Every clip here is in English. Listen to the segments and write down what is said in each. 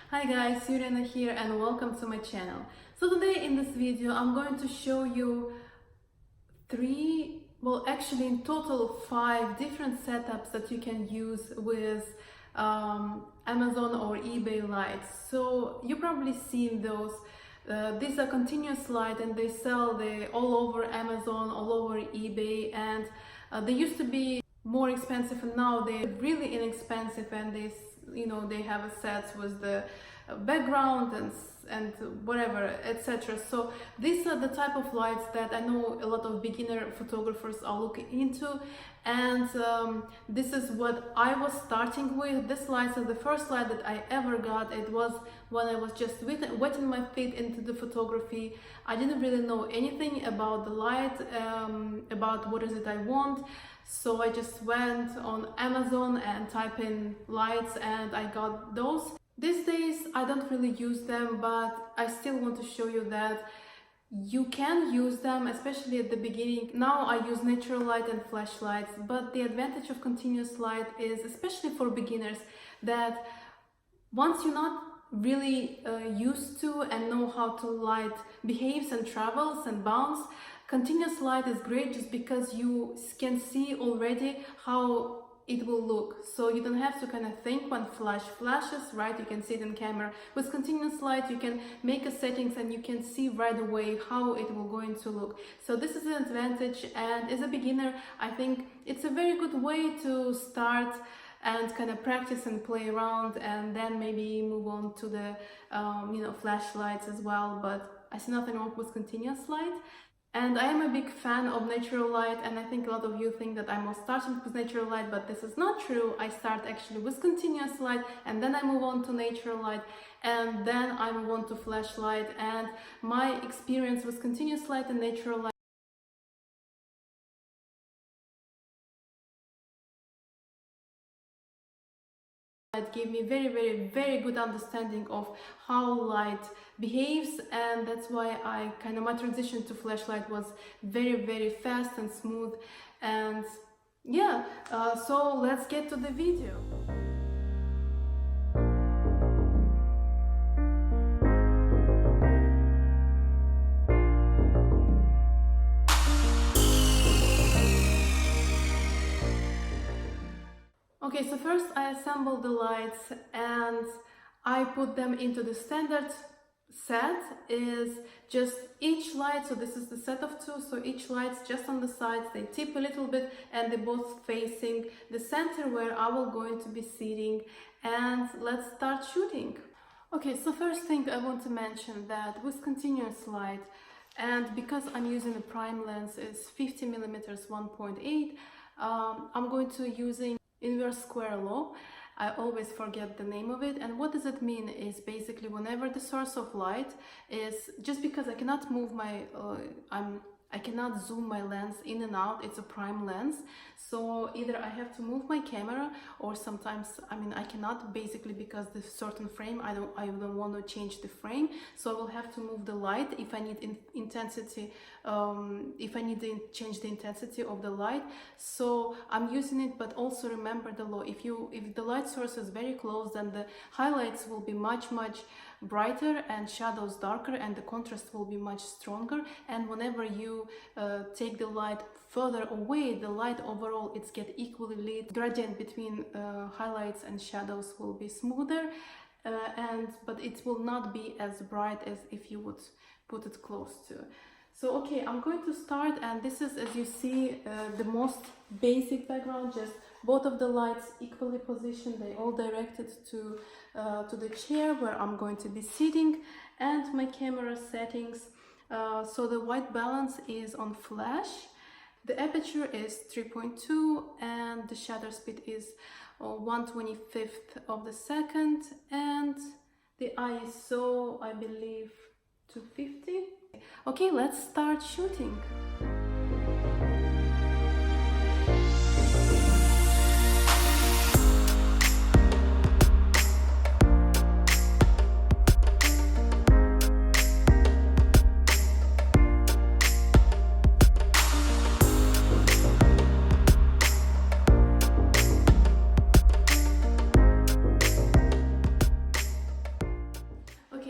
Hi guys, Yurena here and welcome to my channel. So today in this video I'm going to show you actually in total 5 different setups that you can use with Amazon or eBay lights. So you probably seen those. These are continuous light and they sell all over Amazon, all over eBay, and they used to be more expensive and now they're really inexpensive, and they have a set with the background and whatever, etc. So these are the type of lights that I know a lot of beginner photographers are looking into, and this is what I was starting with. This light is the first light that I ever got. It was when I was just wetting my feet into the photography. I didn't really know anything about the light, about what is it I want. So I just went on Amazon and type in lights and I got those. These days I don't really use them, but I still want to show you that you can use them, especially at the beginning. Now I use natural light and flashlights, but the advantage of continuous light is, especially for beginners, that once you're not really used to and know how to light behaves and travels and bounce, continuous light is great just because you can see already how it will look. So you don't have to kind of think when flash flashes, right? You can see it in camera. With continuous light, you can make a settings and you can see right away how it will going to look. So this is an advantage, and as a beginner, I think it's a very good way to start and kind of practice and play around, and then maybe move on to the flashlights as well. But I see nothing wrong with continuous light. And I am a big fan of natural light, and I think a lot of you think that I'm starting with natural light, but this is not true. I start actually with continuous light, and then I move on to natural light, and then I move on to flashlight. And my experience with continuous light and natural light gave me very good understanding of how light behaves, and that's why my transition to flashlight was very fast and smooth. And yeah, so let's get to the video. Okay, so first I assembled the lights and I put them into the standard set. Is just each light, so this is the set of 2, so each light's just on the sides, they tip a little bit and they're both facing the center where I will going to be sitting. And let's start shooting. Okay, so first thing I want to mention that with continuous light, and because I'm using a prime lens, is 50mm 1.8, I'm going to using inverse square law. I always forget the name of it, and what does it mean is basically whenever the source of light is, just because I cannot move my I cannot zoom my lens in and out, it's a prime lens, so either I have to move my camera, or sometimes I cannot, basically because the certain frame I don't want to change the frame, so I will have to move the light if I need intensity, if I need to change the intensity of the light. So I'm using it, but also remember the law. If the light source is very close, then the highlights will be much brighter and shadows darker, and the contrast will be much stronger. And whenever you take the light further away, the light overall it's get equally lit. Gradient between highlights and shadows will be smoother, but it will not be as bright as if you would put it close to. So okay, I'm going to start, and this is, as you see, the most basic background, just both of the lights equally positioned, they all directed to the chair where I'm going to be sitting, and my camera settings. So the white balance is on flash, the aperture is 3.2, and the shutter speed is 1/25 of the second, and the ISO, I believe, 250. Okay, let's start shooting.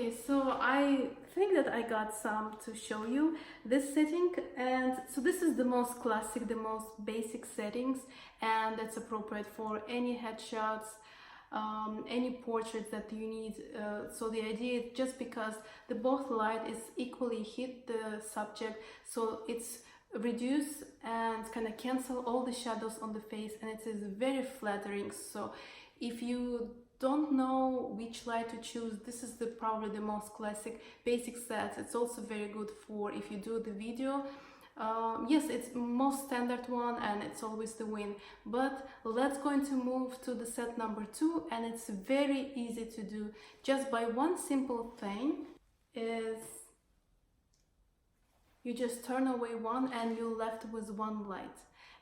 Okay, so I think that I got some to show you this setting, and so this is the most classic, the most basic settings, and it's appropriate for any headshots, any portraits that you need. So the idea is just because the both light is equally hit the subject, so it's reduce and kind of cancel all the shadows on the face, and it is very flattering. So if you don't know which light to choose, this is probably the most classic basic set. It's also very good for if you do the video. Yes, it's most standard one and it's always the win, but let's going to move to the set number 2, and it's very easy to do just by one simple thing. Is you just turn away one and you're left with one light.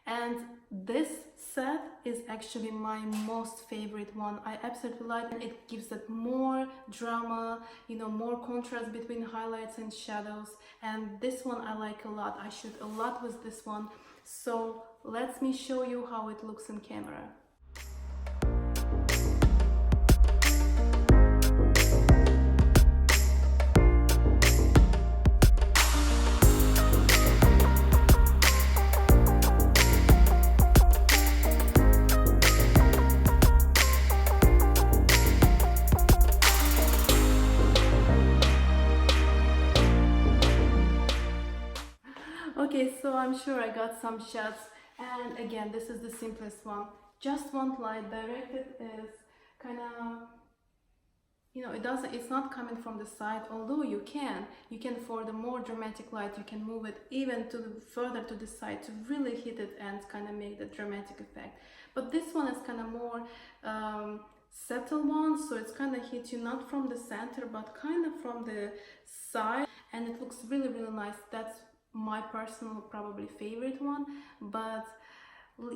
And this set is actually my most favorite one. I absolutely like it. It gives that more drama, you know, more contrast between highlights and shadows. And this one I like a lot. I shoot a lot with this one. So let me show you how it looks in camera. Okay, so I'm sure I got some shots, and again, this is the simplest one. Just one light directed is kind of, you know, it's not coming from the side, although you can for the more dramatic light, you can move it even further to the side to really hit it and kind of make the dramatic effect. But this one is kind of more subtle one, so it's kind of hit you not from the center but kind of from the side, and it looks really nice. That's my personal probably favorite one. But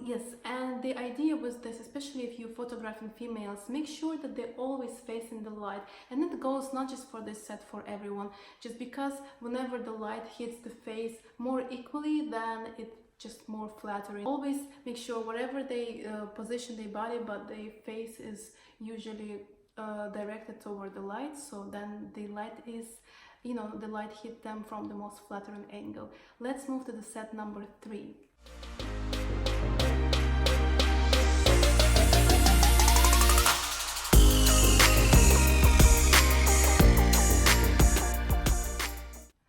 yes, and the idea was this, especially if you're photographing females, make sure that they're always facing the light, and it goes not just for this set, for everyone, just because whenever the light hits the face more equally, then it's just more flattering. Always make sure wherever they position their body, but their face is usually directed toward the light, so then the light is, you know, the light hit them from the most flattering angle. Let's move to the set number 3.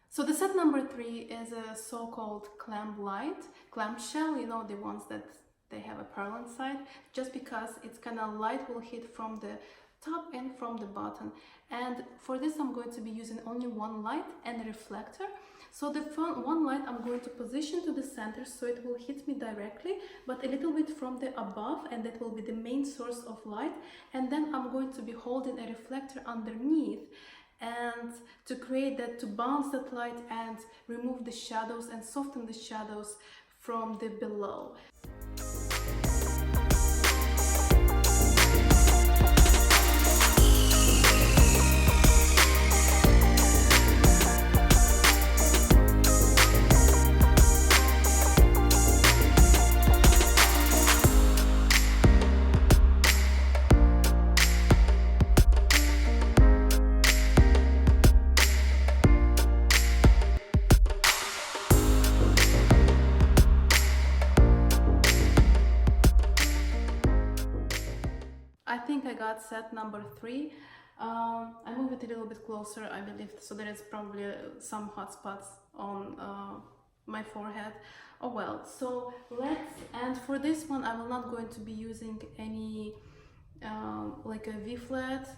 So the set number 3 is a so-called clamshell, you know, the ones that they have a pearl inside, just because it's kind of light will hit from the top and from the bottom. And for this I'm going to be using only one light and a reflector. So the one light I'm going to position to the center so it will hit me directly, but a little bit from the above, and that will be the main source of light. And then I'm going to be holding a reflector underneath, and to create that, to bounce that light and remove the shadows and soften the shadows from the below. I think I got set number 3. I move it a little bit closer, I believe, so there is probably some hot spots on my forehead. Oh well, so and for this one I will not going to be using any like a V-flat,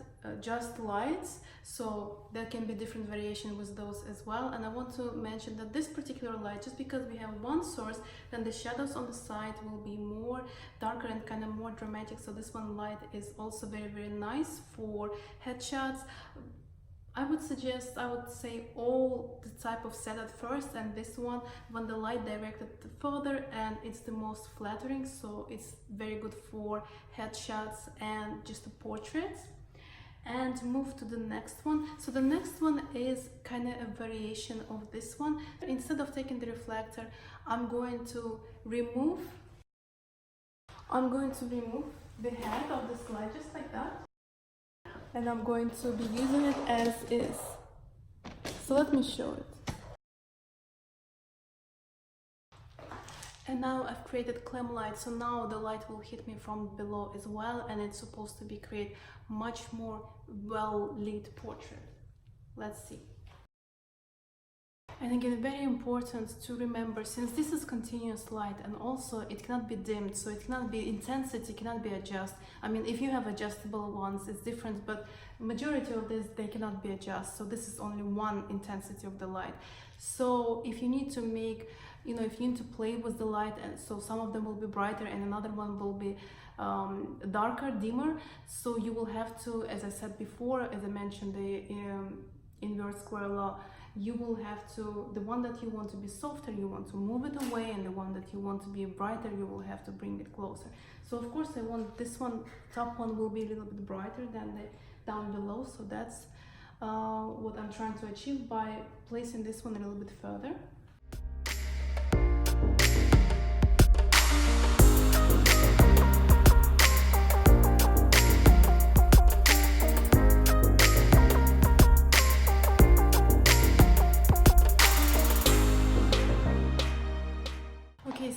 just lights, so there can be different variation with those as well. And I want to mention that this particular light, just because we have one source, then the shadows on the side will be more darker and kind of more dramatic. So this one light is also very nice for headshots. I would say all the type of set at first, and this one when the light directed further, and it's the most flattering, so it's very good for headshots and just the portraits. And move to the next one. So the next one is kind of a variation of this one. Instead of taking the reflector, I'm going to remove the head of the slide, just like that. and I'm going to be using it as is. So let me show it. And now I've created clam light, so now the light will hit me from below as well, and it's supposed to be create much more well-lit portrait. Let's see. And again, very important to remember, since this is continuous light and also it cannot be dimmed, so it cannot be intensity, cannot be adjusted. I mean, if you have adjustable ones, it's different, but majority of this, they cannot be adjusted. So this is only one intensity of the light. So if you need to make, you know, if you need to play with the light, and so some of them will be brighter and another one will be darker, dimmer. So you will have to, as I said before, as I mentioned, the inverse square law, you will have to, the one that you want to be softer, you want to move it away, and the one that you want to be brighter, you will have to bring it closer. So of course I want this one, top one will be a little bit brighter than the down below, so that's what I'm trying to achieve by placing this one a little bit further.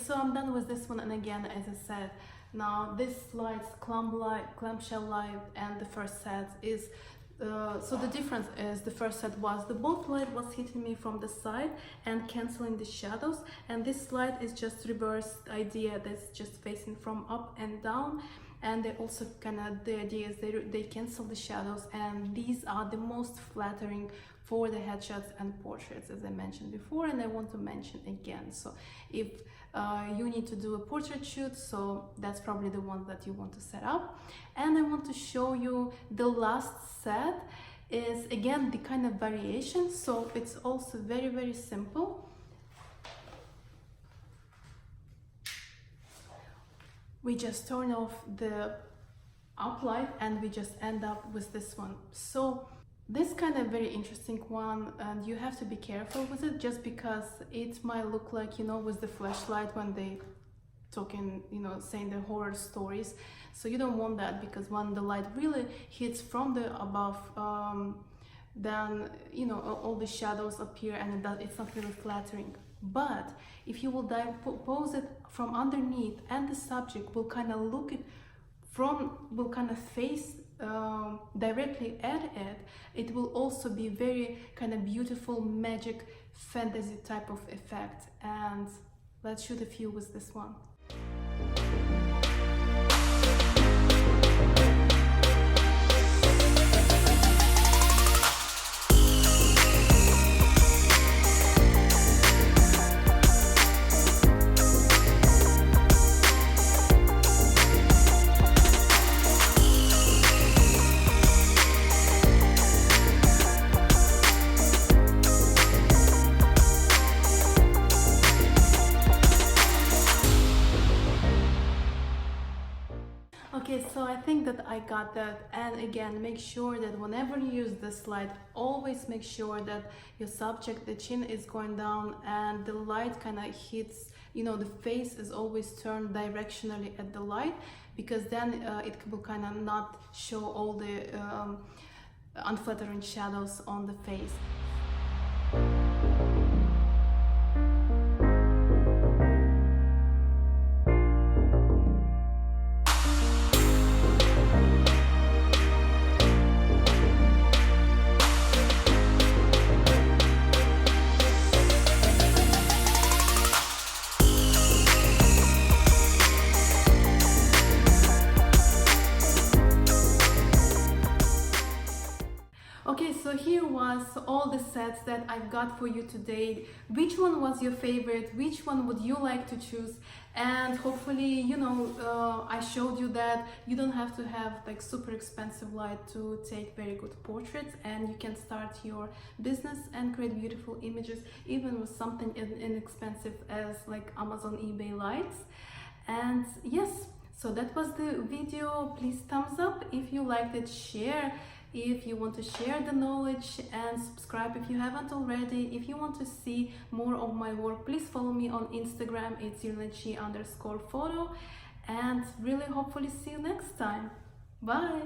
So I'm done with this one, and again, as I said, now this lights, clamshell light, and the first set is so the difference is the first set was the both light was hitting me from the side and canceling the shadows, and this light is just reverse idea, that's just facing from up and down, and they also kind of, the idea is they cancel the shadows, and these are the most flattering for the headshots and portraits, as I mentioned before, and I want to mention again. So if you need to do a portrait shoot, so that's probably the one that you want to set up. And I want to show you the last set is again the kind of variation, so it's also very, very simple. We just turn off the up light and we just end up with this one. So this kind of very interesting one, and you have to be careful with it, just because it might look like, you know, with the flashlight when they talking, you know, saying the horror stories. So you don't want that, because when the light really hits from the above, then, you know, all the shadows appear, and it's not really flattering. But if you will pose it from underneath, and the subject will kind of look it from, will kind of face directly at it, it will also be very kind of beautiful, magic, fantasy type of effect. And let's shoot a few with this one. Okay, so I think that I got that. And again, make sure that whenever you use this light, always make sure that your subject, the chin is going down, and the light kind of hits, you know, the face is always turned directionally at the light, because then it will kind of not show all the unflattering shadows on the face. Okay, so here was all the sets that I've got for you today. Which one was your favorite? Which one would you like to choose? And hopefully, you know, I showed you that you don't have to have like super expensive light to take very good portraits, and you can start your business and create beautiful images even with something inexpensive as like Amazon, eBay lights. And yes, so that was the video. Please thumbs up if you liked it, share if you want to share the knowledge, and subscribe if you haven't already. If you want to see more of my work, please follow me on Instagram. It's _photo, and really hopefully see you next time. Bye.